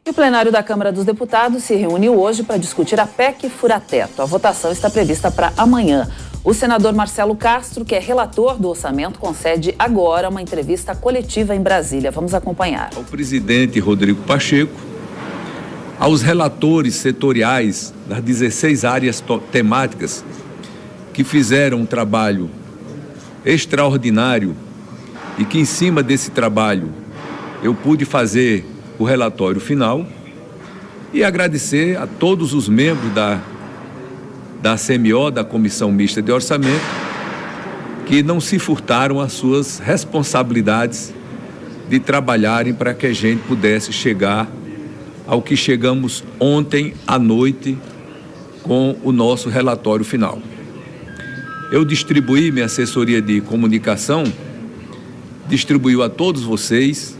O plenário da Câmara dos Deputados se reuniu hoje para discutir a PEC Fura-Teto. A votação está prevista para amanhã. O senador Marcelo Castro, que é relator do orçamento, concede agora uma entrevista coletiva em Brasília. Vamos acompanhar. Ao presidente Rodrigo Pacheco, aos relatores setoriais das 16 áreas temáticas que fizeram um trabalho extraordinário e que, em cima desse trabalho, eu pude fazer o relatório final, e agradecer a todos os membros da CMO, da Comissão Mista de Orçamento, que não se furtaram às suas responsabilidades de trabalharem para que a gente pudesse chegar ao que chegamos ontem à noite com o nosso relatório final. Eu distribuí, minha assessoria de comunicação distribuiu a todos vocês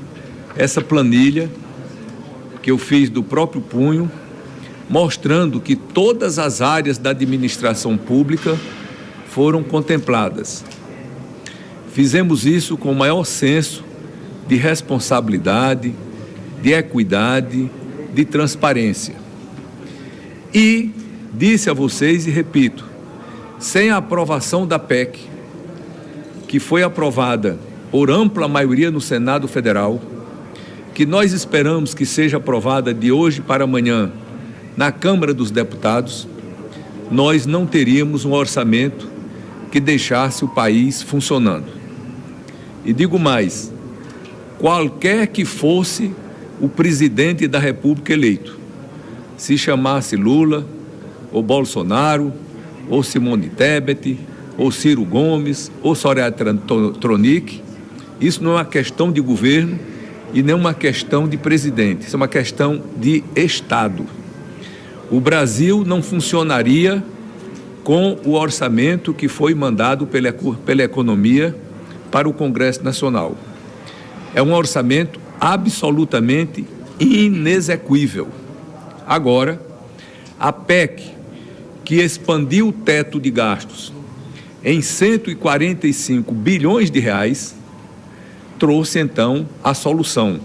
essa planilha que eu fiz do próprio punho, mostrando que todas as áreas da administração pública foram contempladas. Fizemos isso com o maior senso de responsabilidade, de equidade, de transparência. E disse a vocês, e repito, sem a aprovação da PEC, que foi aprovada por ampla maioria no Senado Federal, que nós esperamos que seja aprovada de hoje para amanhã na Câmara dos Deputados, nós não teríamos um orçamento que deixasse o país funcionando. E digo mais, qualquer que fosse o presidente da República eleito, se chamasse Lula, ou Bolsonaro, ou Simone Tebet, ou Ciro Gomes, ou Soraya Tronic, isso não é uma questão de governo e nem uma questão de presidente, isso é uma questão de Estado. O Brasil não funcionaria com o orçamento que foi mandado pela economia para o Congresso Nacional. É um orçamento absolutamente inexequível. Agora, a PEC, que expandiu o teto de gastos em 145 bilhões de reais, trouxe então a solução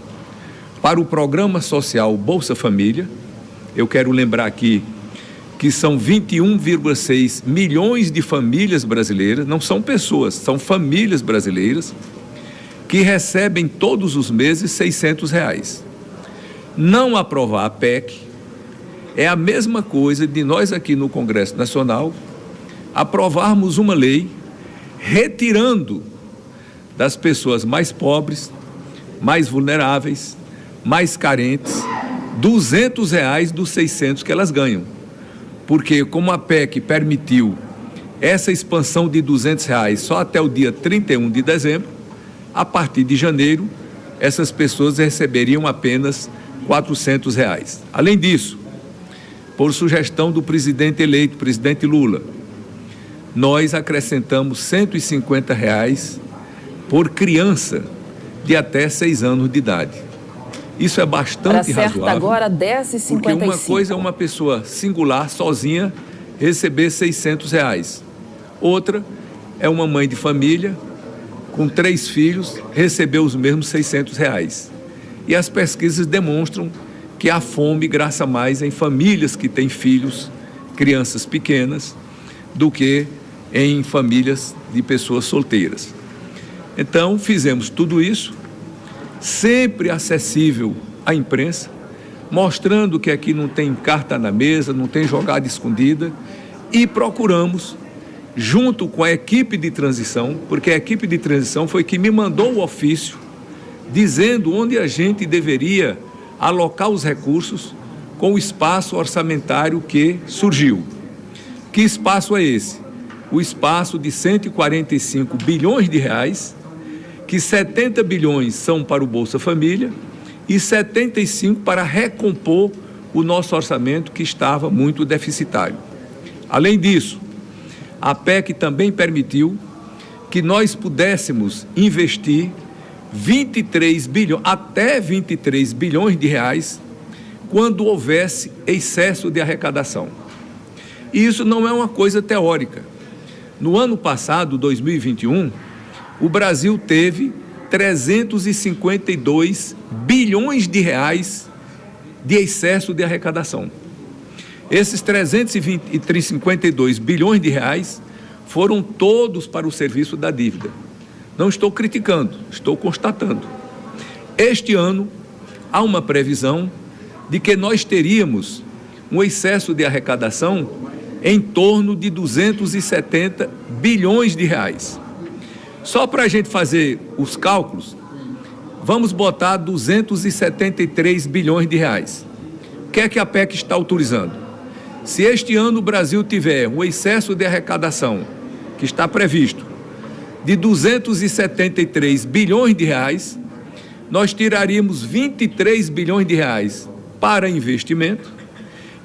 para o programa social Bolsa Família. Eu quero lembrar aqui que são 21,6 milhões de famílias brasileiras, não são pessoas, são famílias brasileiras que recebem todos os meses R$600. Não aprovar a PEC é a mesma coisa de nós aqui no Congresso Nacional aprovarmos uma lei retirando das pessoas mais pobres, mais vulneráveis, mais carentes, R$200 dos 600 que elas ganham. Porque como a PEC permitiu essa expansão de R$200 só até o dia 31 de dezembro, a partir de janeiro, essas pessoas receberiam apenas R$400. Além disso, por sugestão do presidente eleito, presidente Lula, nós acrescentamos R$150 por criança de até 6 anos de idade. Isso é bastante razoável. Agora 10h55. Porque uma coisa é uma pessoa singular, sozinha, receber R$600. Outra é uma mãe de família com 3 filhos receber os mesmos R$600. E as pesquisas demonstram que a fome graça mais em famílias que têm filhos, crianças pequenas, do que em famílias de pessoas solteiras. Então, fizemos tudo isso, sempre acessível à imprensa, mostrando que aqui não tem carta na mesa, não tem jogada escondida, e procuramos, junto com a equipe de transição, porque a equipe de transição foi que me mandou o ofício, dizendo onde a gente deveria alocar os recursos com o espaço orçamentário que surgiu. Que espaço é esse? O espaço de 145 bilhões de reais, que 70 bilhões são para o Bolsa Família e 75 para recompor o nosso orçamento que estava muito deficitário. Além disso, a PEC também permitiu que nós pudéssemos investir 23 bilhões, até 23 bilhões de reais quando houvesse excesso de arrecadação. E isso não é uma coisa teórica. No ano passado, 2021, o Brasil teve 352 bilhões de reais de excesso de arrecadação. Esses 352 bilhões de reais foram todos para o serviço da dívida. Não estou criticando, estou constatando. Este ano, há uma previsão de que nós teríamos um excesso de arrecadação em torno de 270 bilhões de reais. Só para a gente fazer os cálculos, vamos botar 273 bilhões de reais. O que é que a PEC está autorizando? Se este ano o Brasil tiver um excesso de arrecadação, que está previsto, de 273 bilhões de reais, nós tiraríamos 23 bilhões de reais para investimento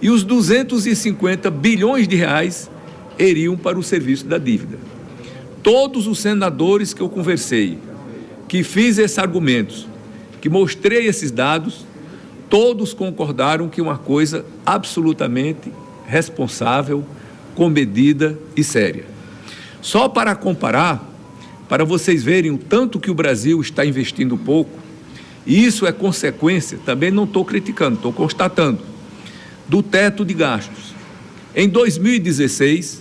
e os 250 bilhões de reais iriam para o serviço da dívida. Todos os senadores que eu conversei, que fiz esses argumentos, que mostrei esses dados, todos concordaram que uma coisa absolutamente responsável, comedida e séria. Só para comparar, para vocês verem o tanto que o Brasil está investindo pouco, e isso é consequência, também não estou criticando, estou constatando, do teto de gastos. Em 2016,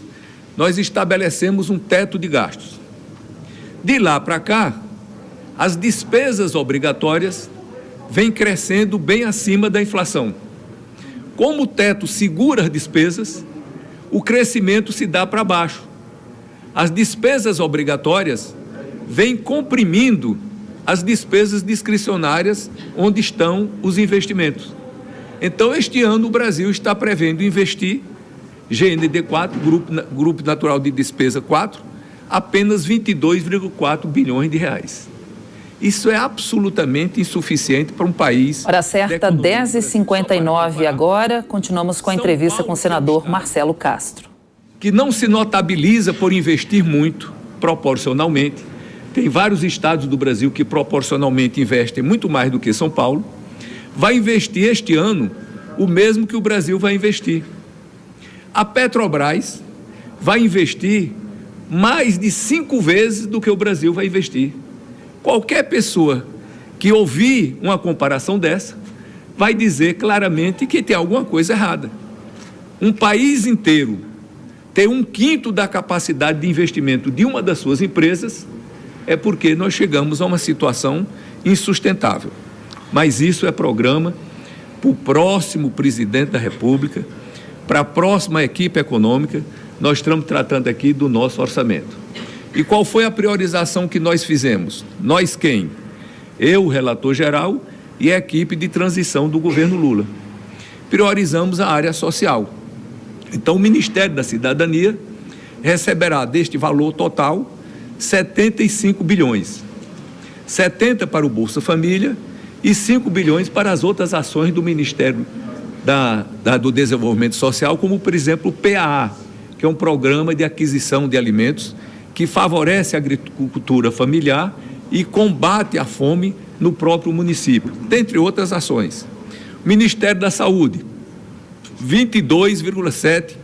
nós estabelecemos um teto de gastos. De lá para cá, as despesas obrigatórias vêm crescendo bem acima da inflação. Como o teto segura as despesas, o crescimento se dá para baixo. As despesas obrigatórias vêm comprimindo as despesas discricionárias onde estão os investimentos. Então, este ano o Brasil está prevendo investir, GND 4, Grupo Natural de Despesa 4, apenas 22,4 bilhões de reais. Isso é absolutamente insuficiente para um país... Hora certa, 10h59 agora, continuamos com a entrevista com o senador Marcelo Castro. Que não se notabiliza por investir muito, proporcionalmente. Tem vários estados do Brasil que proporcionalmente investem muito mais do que São Paulo. Vai investir este ano o mesmo que o Brasil vai investir. A Petrobras vai investir mais de 5 vezes do que o Brasil vai investir. Qualquer pessoa que ouvir uma comparação dessa vai dizer claramente que tem alguma coisa errada. Um país inteiro ter 1/5 da capacidade de investimento de uma das suas empresas é porque nós chegamos a uma situação insustentável. Mas isso é programa para o próximo presidente da República, para a próxima equipe econômica. Nós estamos tratando aqui do nosso orçamento. E qual foi a priorização que nós fizemos? Nós quem? Eu, o relator geral, e a equipe de transição do governo Lula. Priorizamos a área social. Então, o Ministério da Cidadania receberá deste valor total 75 bilhões. 70 para o Bolsa Família e 5 bilhões para as outras ações do Ministério do Desenvolvimento Social, como, por exemplo, o PAA, que é um programa de aquisição de alimentos que favorece a agricultura familiar e combate a fome no próprio município, dentre outras ações. O Ministério da Saúde, 22,7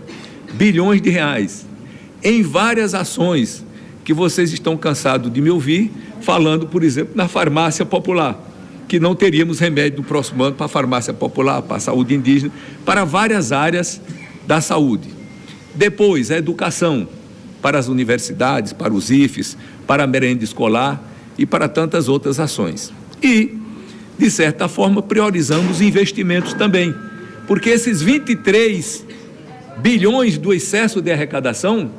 bilhões de reais, em várias ações que vocês estão cansados de me ouvir, falando, por exemplo, na farmácia popular, que não teríamos remédio no próximo ano para a farmácia popular, para a saúde indígena, para várias áreas da saúde. Depois, a educação, para as universidades, para os IFES, para a merenda escolar e para tantas outras ações. E, de certa forma, priorizamos investimentos também, porque esses 23 bilhões do excesso de arrecadação,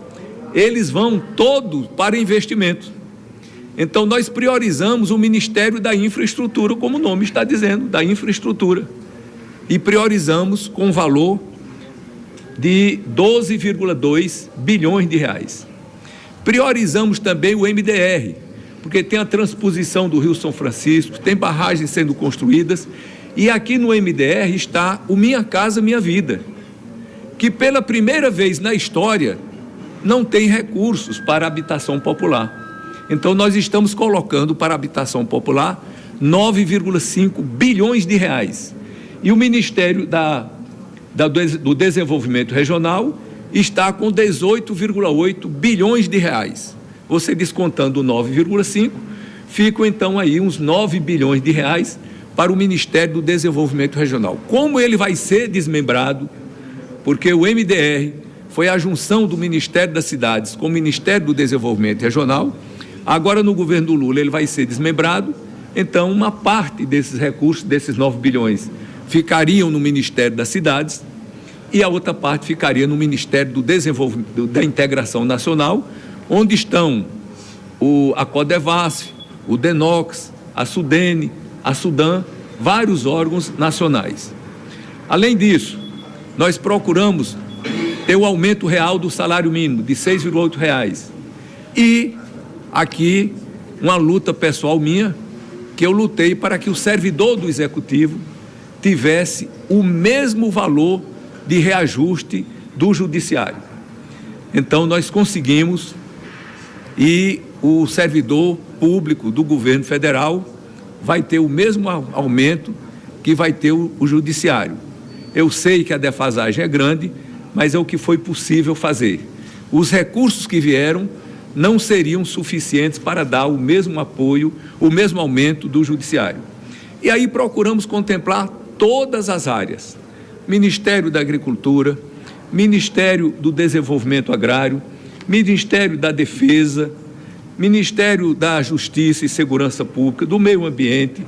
eles vão todos para investimento. Então, nós priorizamos o Ministério da Infraestrutura, como o nome está dizendo, da infraestrutura, e priorizamos com valor de 12,2 bilhões de reais. Priorizamos também o MDR, porque tem a transposição do Rio São Francisco, tem barragens sendo construídas, e aqui no MDR está o Minha Casa Minha Vida, que pela primeira vez na história não tem recursos para habitação popular. Então, nós estamos colocando para habitação popular 9,5 bilhões de reais. E o Ministério do Desenvolvimento Regional está com 18,8 bilhões de reais. Você descontando 9,5, ficam então aí uns 9 bilhões de reais para o Ministério do Desenvolvimento Regional. Como ele vai ser desmembrado? Porque o MDR foi a junção do Ministério das Cidades com o Ministério do Desenvolvimento Regional. Agora, no governo do Lula, ele vai ser desmembrado. Então, uma parte desses recursos, desses 9 bilhões, ficariam no Ministério das Cidades e a outra parte ficaria no Ministério do Desenvolvimento, da Integração Nacional, onde estão a Codevasf, o DENOX, a SUDENE, a SUDAN, vários órgãos nacionais. Além disso, nós procuramos ter o aumento real do salário mínimo de R$ 6,8. E aqui, uma luta pessoal minha, que eu lutei para que o servidor do Executivo tivesse o mesmo valor de reajuste do Judiciário. Então, nós conseguimos, e o servidor público do governo federal vai ter o mesmo aumento que vai ter o Judiciário. Eu sei que a defasagem é grande, mas é o que foi possível fazer. Os recursos que vieram não seriam suficientes para dar o mesmo apoio, o mesmo aumento do Judiciário. E aí procuramos contemplar todas as áreas: Ministério da Agricultura, Ministério do Desenvolvimento Agrário, Ministério da Defesa, Ministério da Justiça e Segurança Pública, do Meio Ambiente,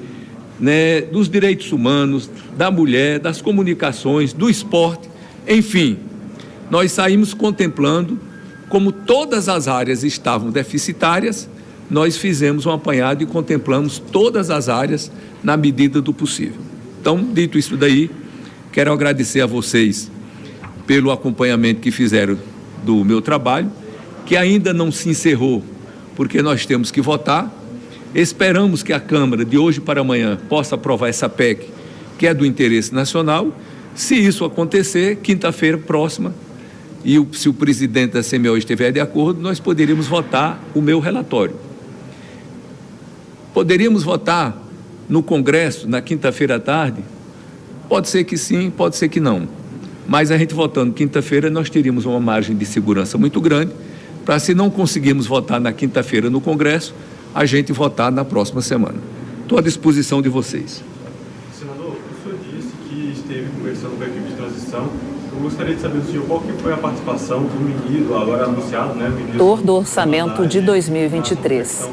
né, dos Direitos Humanos, da Mulher, das Comunicações, do Esporte, enfim. Nós saímos contemplando, como todas as áreas estavam deficitárias, nós fizemos um apanhado e contemplamos todas as áreas na medida do possível. Então, dito isso daí, quero agradecer a vocês pelo acompanhamento que fizeram do meu trabalho, que ainda não se encerrou, porque nós temos que votar. Esperamos que a Câmara, de hoje para amanhã, possa aprovar essa PEC, que é do interesse nacional. Se isso acontecer, quinta-feira próxima, e se o presidente da CMO estiver de acordo, nós poderíamos votar o meu relatório. Poderíamos votar no Congresso na quinta-feira à tarde? Pode ser que sim, pode ser que não. Mas a gente votando quinta-feira, nós teríamos uma margem de segurança muito grande para, se não conseguirmos votar na quinta-feira no Congresso, a gente votar na próxima semana. Estou à disposição de vocês. Senador, o senhor disse que esteve conversando com a equipe de transição. Eu gostaria de saber do senhor qual que foi a participação do ministro, agora anunciado, né? Ministro do Orçamento de 2023.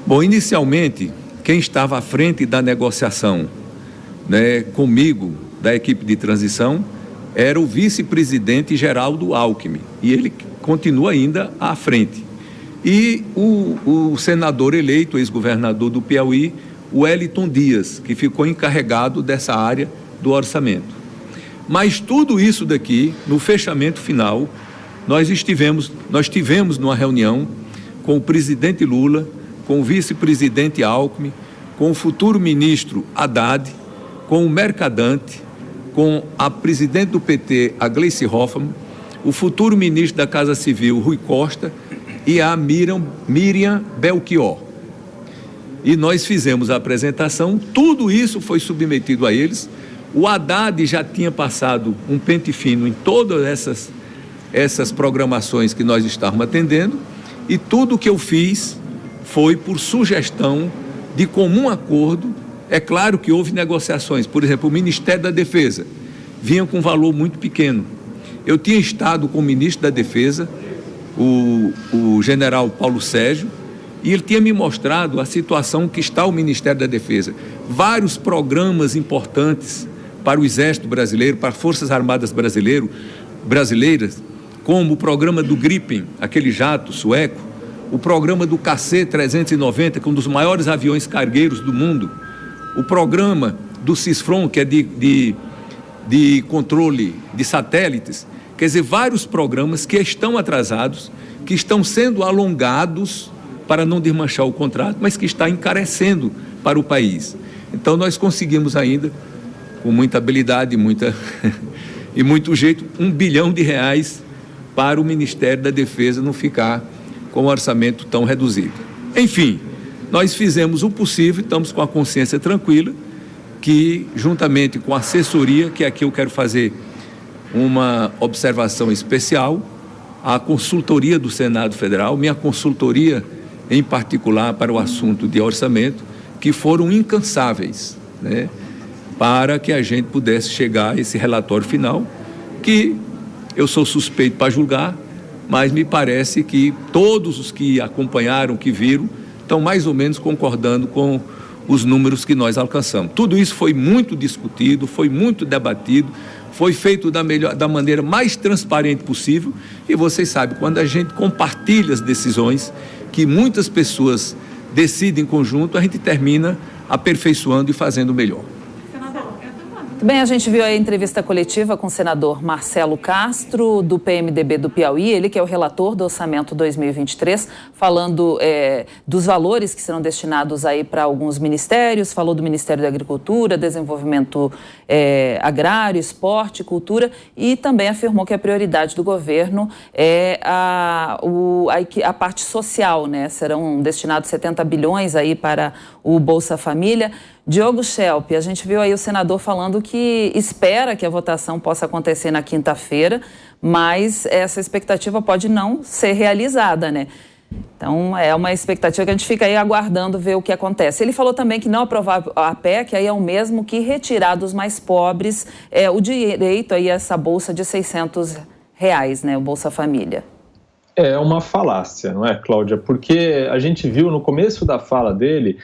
Bom, inicialmente, quem estava à frente da negociação, né, comigo, da equipe de transição, era o vice-presidente Geraldo Alckmin, e ele continua ainda à frente. E o senador eleito, ex-governador do Piauí, o Wellington Dias, que ficou encarregado dessa área do orçamento. Mas tudo isso daqui, no fechamento final, nós tivemos numa reunião com o presidente Lula, com o vice-presidente Alckmin, com o futuro ministro Haddad, com o Mercadante, com a presidente do PT, a Gleice Hoffmann, o futuro ministro da Casa Civil, Rui Costa, e a Miriam Belchior. E nós fizemos a apresentação, tudo isso foi submetido a eles. O Haddad já tinha passado um pente fino em todas essas programações que nós estávamos atendendo, e tudo que eu fiz foi por sugestão de comum acordo. É claro que houve negociações, por exemplo, o Ministério da Defesa vinha com um valor muito pequeno. Eu tinha estado com o ministro da Defesa, o general Paulo Sérgio, e ele tinha me mostrado a situação que está o Ministério da Defesa. Vários programas importantes para o Exército Brasileiro, para as Forças Armadas brasileiras, como o programa do Gripen, aquele jato sueco, o programa do KC-390, que é um dos maiores aviões cargueiros do mundo, o programa do CISFRON, que é de controle de satélites. Quer dizer, vários programas que estão atrasados, que estão sendo alongados para não desmanchar o contrato, mas que está encarecendo para o país. Então, nós conseguimos ainda, com muita habilidade e muito jeito, R$1 bilhão para o Ministério da Defesa não ficar com um orçamento tão reduzido. Enfim, nós fizemos o possível, estamos com a consciência tranquila, que juntamente com a assessoria, que aqui eu quero fazer uma observação especial, a consultoria do Senado Federal, minha consultoria em particular para o assunto de orçamento, que foram incansáveis, né, para que a gente pudesse chegar a esse relatório final, que eu sou suspeito para julgar, mas me parece que todos os que acompanharam, que viram, estão mais ou menos concordando com os números que nós alcançamos. Tudo isso foi muito discutido, foi muito debatido, foi feito da maneira mais transparente possível, e vocês sabem, quando a gente compartilha as decisões, que muitas pessoas decidem em conjunto, a gente termina aperfeiçoando e fazendo melhor. Muito bem, a gente viu a entrevista coletiva com o senador Marcelo Castro, do PMDB do Piauí, ele que é o relator do orçamento 2023, falando dos valores que serão destinados aí para alguns ministérios, falou do Ministério da Agricultura, Desenvolvimento Agrário, Esporte, Cultura, e também afirmou que a prioridade do governo é a parte social, né? Serão destinados 70 bilhões aí para o Bolsa Família. Diogo Schelp, a gente viu aí o senador falando que espera que a votação possa acontecer na quinta-feira, mas essa expectativa pode não ser realizada, né? Então, é uma expectativa que a gente fica aí aguardando ver o que acontece. Ele falou também que não aprovar a PEC aí é o mesmo que retirar dos mais pobres o direito aí a essa bolsa de R$600, né, o Bolsa Família. É uma falácia, não é, Cláudia? Porque a gente viu no começo da fala dele,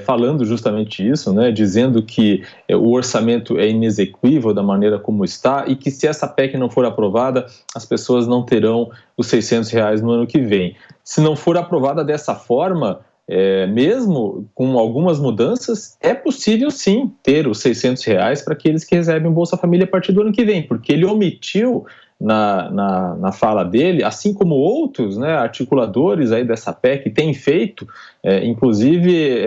falando justamente isso, né, dizendo que o orçamento é inexequível da maneira como está e que se essa PEC não for aprovada, as pessoas não terão os R$600 no ano que vem. Se não for aprovada dessa forma, mesmo com algumas mudanças, é possível sim ter os R$600 para aqueles que recebem o Bolsa Família a partir do ano que vem, porque ele omitiu na fala dele, assim como outros, né, articuladores aí dessa PEC têm feito, inclusive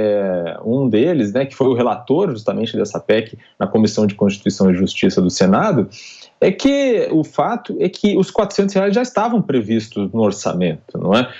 um deles, né, que foi o relator justamente dessa PEC na Comissão de Constituição e Justiça do Senado, é que o fato é que os R$400 já estavam previstos no orçamento, não é?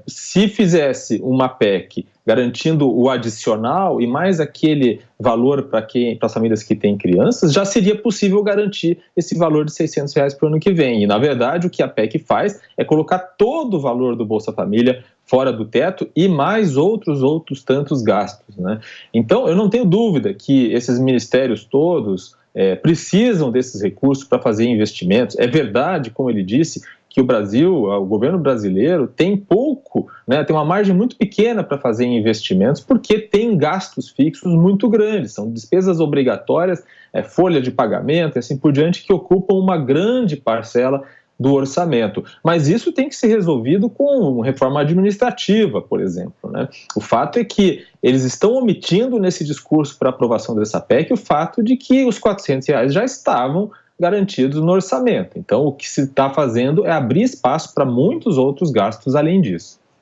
Se fizesse uma PEC garantindo o adicional e mais aquele valor para as famílias que têm crianças, já seria possível garantir esse valor de R$600 para o ano que vem. E, na verdade, o que a PEC faz é colocar todo o valor do Bolsa Família fora do teto e mais outros tantos gastos, né? Então, eu não tenho dúvida que esses ministérios todos precisam desses recursos para fazer investimentos. É verdade, como ele disse, que o governo brasileiro tem pouco, né, tem uma margem muito pequena para fazer investimentos, porque tem gastos fixos muito grandes, são despesas obrigatórias, folha de pagamento e assim por diante, que ocupam uma grande parcela do orçamento. Mas isso tem que ser resolvido com reforma administrativa, por exemplo, né? O fato é que eles estão omitindo nesse discurso para aprovação dessa PEC o fato de que os R$400 já estavam garantidos no orçamento. Então, o que se está fazendo é abrir espaço para muitos outros gastos além disso.